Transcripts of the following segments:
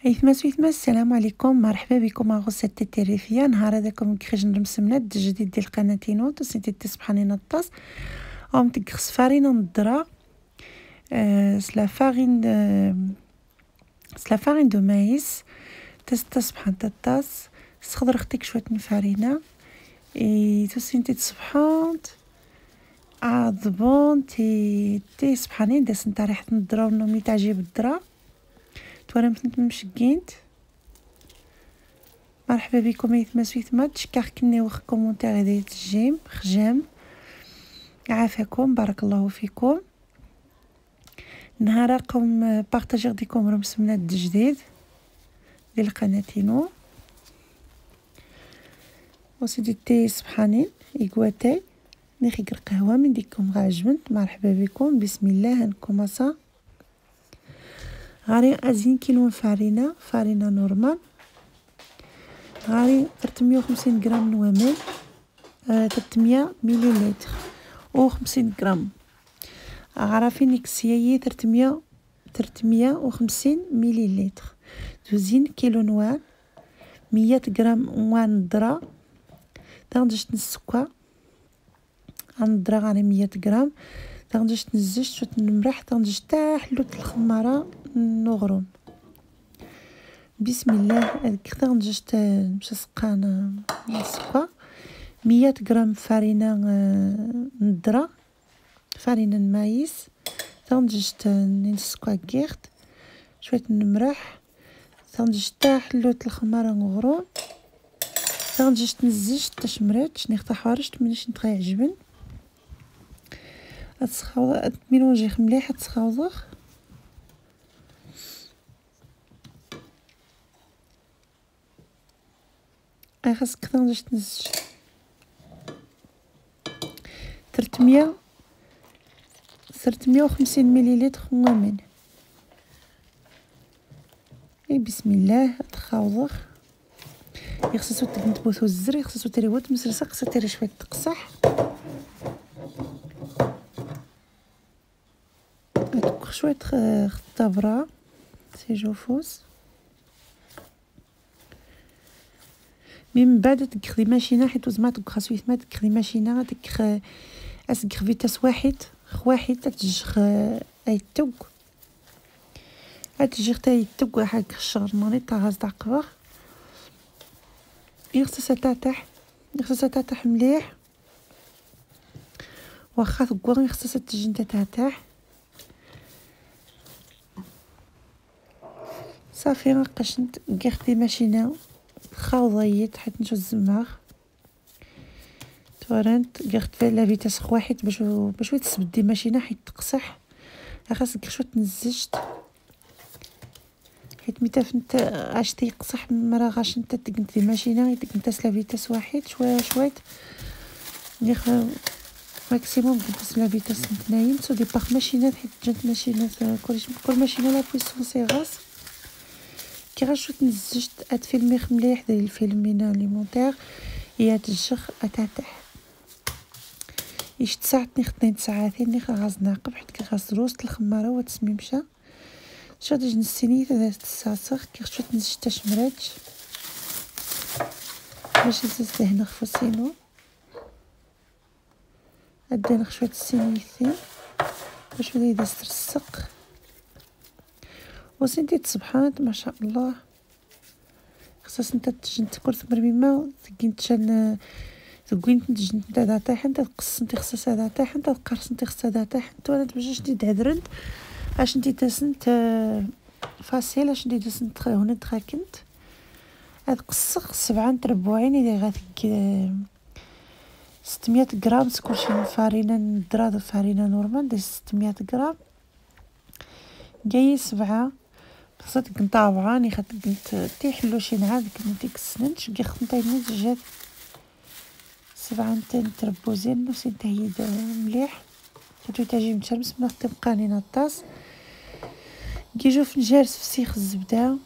ايثماس ويثماس، السلام عليكم، مرحبا بكم مع غصة التريفية. نهار هذاكم كيخرج نرمسمنا جديد ديال قناة نوت وسيتي تصبحاني نطاس او متقخص فارينة نضرة سلا فارين دو مايس تصبحان تطاس سخضر اختك شوية فارينة اي توسينتي تصبحانت عضبون تي صبحانين داس نتا ريحة نضرة ونومي تعجب الضرة توارم فنت مشكينت. مرحبا بكم ايثماس ويثمات، شكاخ كني وخ كومونتير ديال الجيم خجام عافاكم بارك الله فيكم. نهار قوم بارطاجير ديكم رمسمنات جديد ديال قناتينو وسيدي تي صبحانين ايكواتاي نيخي قهوه من ديكم غاجبنت. مرحبا بكم، بسم الله هنكمصا غاري ازين كيلو فارينه نورمال، غاري 350 غرام نوامل، 300 مليلتر و 50 غرام عرفين نكسياي 350 مليلتر. دوزين كيلو نوار، 100 غرام نوان ضرا تغندش السكر غنضرا غاري 100 غرام تغندش نزجت شويه المرح تغندش تا حلوت الخماره نغرم. بسم الله هذيك تغندش نمشي سقان السكر، 100 غرام فارينه نضرا فارينه مايس تغندش السكر كيرت شويه المرح تغندش تا حلوت الخماره نغرم تغندش تنزج تشمرات شني خطا حوارشت منيش نتغي عجبن هتسخاوض ميلونجي مليح هتسخاوض خاصك تغندش تنزج 350 مليلتر من اي بسم الله تخاوض يخصو تنتبوثو الزر يخصو تري وات مسرسه خصها تري شويه تقصح هادوك شويه خطابره سي جوفوس من بعد تكخدي ماشينه حيت زعما خاصو يثما تكخدي ماشينه ديك اسكخ فيتاس واحد تتجخ اي توك هتجي حتى يتوق حق الشغل ماني تاع غاز تاع قبر يخصها تاعتح مليح واخا ثقور يخصها تجي نتا تاعتح صافي نقشنت كيختي ماشينه خاوضيت حيت نشو الزماغ تورنت كيخت لا فيتاس واحد باش تسبدي ماشينه حيت تقصح خاصك شويه تنزجت حيت متى فنت عشتي يقصح مرا غاش نتا تقنت الماشينه يتقنت لا فيتاس واحد شويه نيخ ماكسيموم قدس لا فيتاس نتنايم سو دي باغ ماشينات حيت جات ماشينات كل ماشينه لا بويسونس غاز كي غاشو تنزجت اتفيلمي مليح داير الفيلمينا ليمونتير هي تجخ اتاتح يشت ساعتني خدين ساعتين نيخ غاز ناقب حيت كي غاز روست الخماره وتسمي مشى شاد جنسيني ثلاث الساعة كي شويه نزج تشمرات باش نزز هنا خفصينو ادينا شويه السينيثين باش بدا يدس السق وسنتي تصبحات ما شاء الله خصاص نتا تجن تكون مرميمه تكين تشان تكوين تجن نتا دا طايح نتا تقص نتا خصاص هذا طايح نتا تقرص نتا خصها دا طايح نتا ولا باش ندي دهدرنت اش ندي دسنت فاسيل اش ندي دسنت هنا تراكنت هاد قصق 7 ربعين اللي غاتك 600 غرام كلشي فارينه نضرا فارينه نورمال دي 600 غرام جاي 7 خصها نطابعه ني خدت تيحلو شي نعاد ديك السننش كي خنطي نجات 7 تربوزين نص تهيد مليح كتو تاجي متشرمس من تبقاني نطاس كي جو فنجارس في سيخ الزبده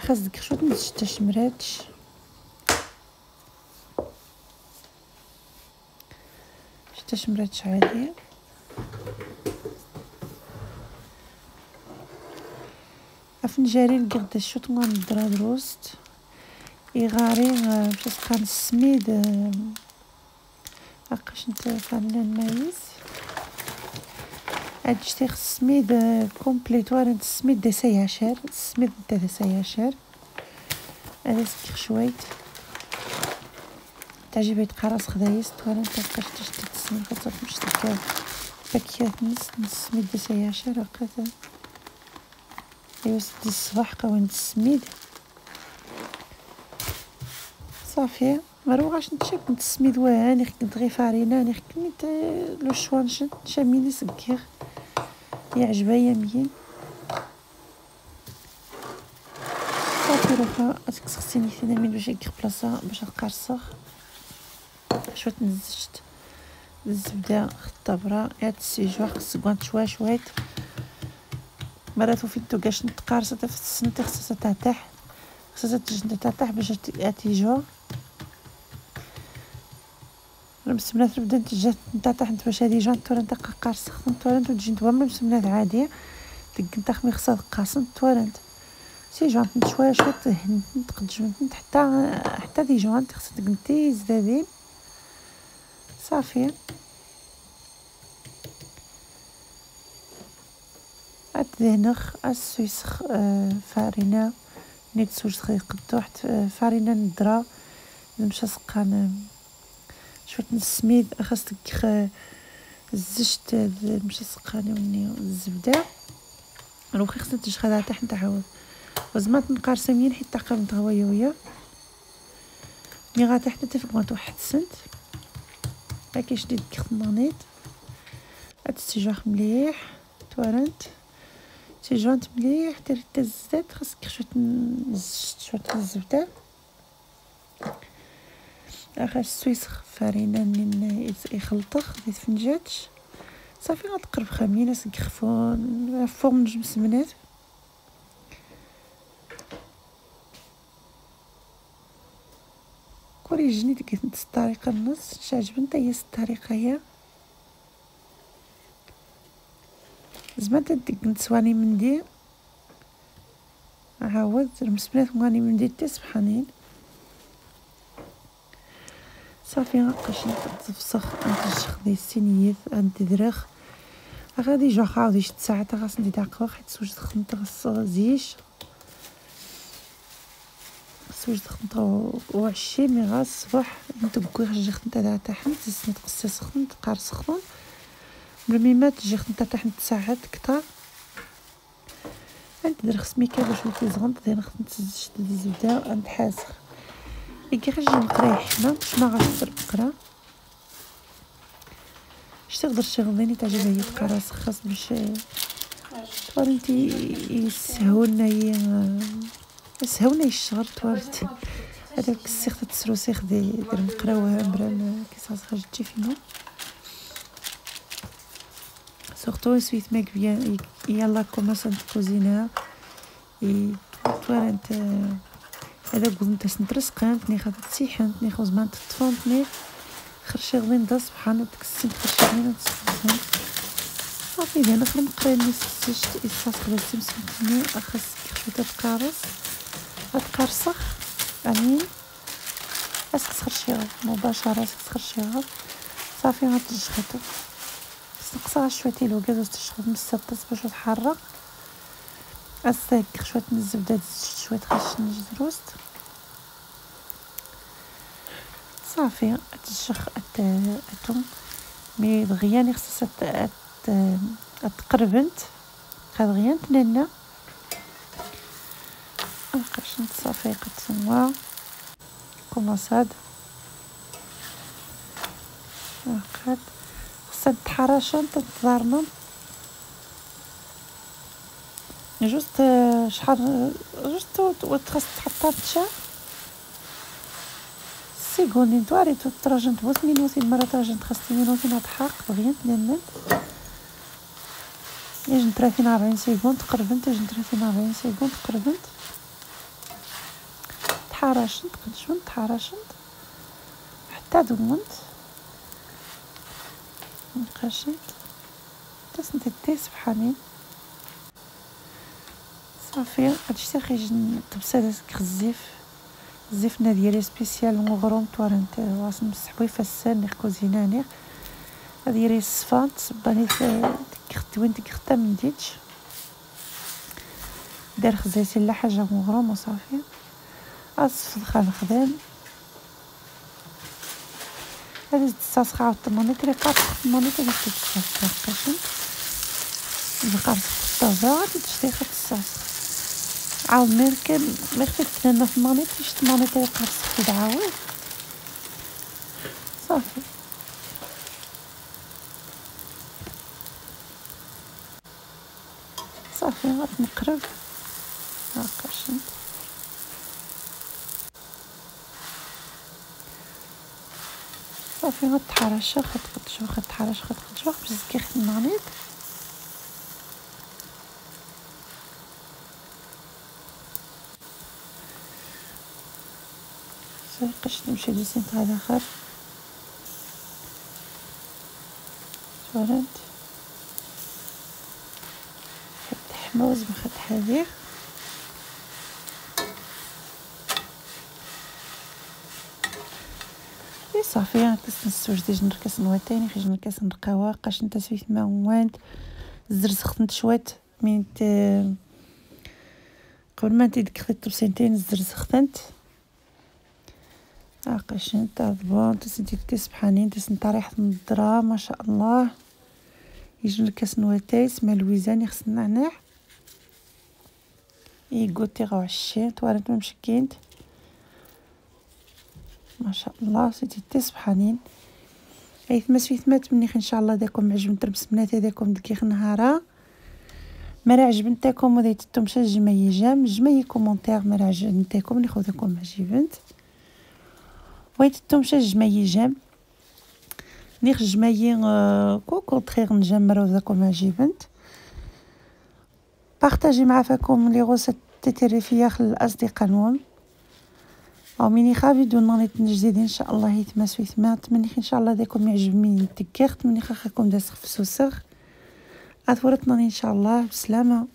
خاصك شويه نزج تشمراتش تشمراتش عادي افنجارين قد الشوط ندرا دروست إغاري باش تقان السميد هاكاش نتا فنان مايز هاد شتيخ السميد كومبليت وارد السميد دا سياشر السميد دا سياشر هذا سكيخ شويت تعجبي تقراص خدايس توارن تلقاش تشتي السميد خاطر مش تلقى باكيات نص السميد دا سياشر هكذا ايوا سدي الصباح قوين السميد صافي مروغاش نتشاك السميد واني كنت غير فارينه اني كنت لو شوانشن شاميني سكير يعجبها يمين صافي روحا تكسختيني ثاني من باش يكير بلاصه باش نقرصخ شويه نزجت الزبده خطابره هاد السيجوا خص كوانت شويه مرات فين توكاش نتقارصه في السنتي خصها تاع خصها تجي تاع باش تيجو المسمنات نبدا نتجه نتا تحت باش هادي جون تورن دقه قارص خصن تورن تجي نتوما مسمنات عاديه دك خمي خصها قاصن تورن سي جون شويه تهن تقدج حتى دي جون خصها تقنتي زدادين صافي دهنخ السويسخ فارينه نيت سوج صغير قدو فارينه ندرا نمشى سقان شويه السميد خاصك الزجت مشى سقاني وني الزبده روخي خصها تشخدها تحت تعاود وزمات نقارصه منين حيت تقرب نتغويه ويا مي غا حتى تفك ما توحد سنت هاكي شديد كخمانيت هاد السجاخ مليح توارنت سجانت مليح دير حتى الزيت خاصك شويه الزبده اخر السويسخ فارينه منين يخلطخ ديت فنجاتش صافي غتقرب خمينه سكخفون فوق من جمس منات كوريجني ديك الطريقه النص شعجبني حتى هي الطريقه هي زعما ديك نتسواني من دي عاود المسبلات ماني من دي حتى سبحانين صافي غنقش نتفسخ نتشخ دي السينيات ندرخ غادي جا خاوي شت ساعه غاس ندير قهوه حيت سوج دخلت غزيش سوج دخلت وعشي مي غا الصباح نتبكو خرج نتا تحت زيد نتقصي سخون تقار سخون بالميمات جي نتا تحت ساعات كثر ندير خصميكه باش يزغنط دير خصني دي الزبده ونحاسخ كي خرج نقرا حنا باش ما غنفر نقرا اش تقدر تشغليني تعجبها هي القراص خاص باش توارنتي يسهولنا الشغل توارت هذاك السيخ تسروسيخ ديال نقراوها بران كيساس خرج تجي فينا سورتو سويت ماك بيان يلا كوماسا كوزينا توارنت هذا قلت نترسقنت ني خاطر تسيحنت ني خوز ما تطفنتني خرشي غلين دا سبحان تكسنت خرشي غلين تسخن صافي انا نخرج نقرا لي سيشت اساس غير سمسمني اخس كيف تقارص تقرصخ امين اسك خرشي مباشره اسك خرشي صافي غتجخطو نقصها شويه تيلو كاز تشخط من السطس باش تحرق اسك شويه من الزبده شويه خشن جدروست صافي تشخ اتوم مي دغيا خصها تقربنت دغيا تننا نقاش نتصافي قد كوماساد قد خصها تحرشن تضرنا جوست شحال جوست وتخص تحطها تشا سيكوني تواري تراجن تبوس مينوتين مرة تراجن خاصني مينوتين تحرق بغيت ننن يجن 30-40 سكوند تقربنت يجن 30-40 سكوند تقربنت تحرشنت قدشون تحرشنت حتى دمنت نقاشنت تسنت التي سبحانين صافي هادشي خيجي نطبس هذا غزيف الزفنه ديالي سبيسيال مغروم توارنت واسم سحبوي فسان نيخ كوزينا نيخ هذه ريس صفانت صباني تكخت وين تكخت من ديتش دار خزيتي لا حاجه مغروم وصافي اصف الخال خدام هذا الصاص خاوت المونيتري قاص المونيتري الصاص قاشن القرص الطازه غادي تشتي خط الصاص عاود مركب ما خفت لنا في المونيتري شت المونيتري قرص كده عاود صافي صافي غنقرب هاكاشن صافي غتحرش خط تحرش خط باش تزكي خد المغنيط صافي قشت نمشي لسين هذا اخر تورنت خد حموز بخد حذير صافي تنسوج ديج نركس نواتاني خرج نركس نرقاوا قاش نتا سويت ما وانت زرزخت شويت من قبل ما تيدك خدت طبسينتين زرزختنت قاش نتا بون تسنتي تسبحانين تسنتا ريحه الضرا ما شاء الله يجي نركس نواتايس مع الويزان يخص النعناع يقوتي غاو عشين توارنت مشكينت ما شاء الله سيتي تسبحانين ايث ما سويت مني ان شاء الله داكم عجبن تربس بنات هذاكم دكيخ نهارا مرا عجبنتكم وديتتم جمعي جمعي كومونتير مرا عجبنتكم ناخذكم عجبنت ويتتم جمعي جام نيخ جمعي كوكو تخير نجمرو ذاكم عجبنت بارطاجي معاكم لي غوسيت تيريفيا خل الاصدقاء نوم او ميني خافي دونا جديد ان شاء الله يتماسوي ثما تمني ان شاء الله داكم يعجبني تكيخت مني خاكم داس خفسوسغ اثورتنا ان شاء الله بسلامه.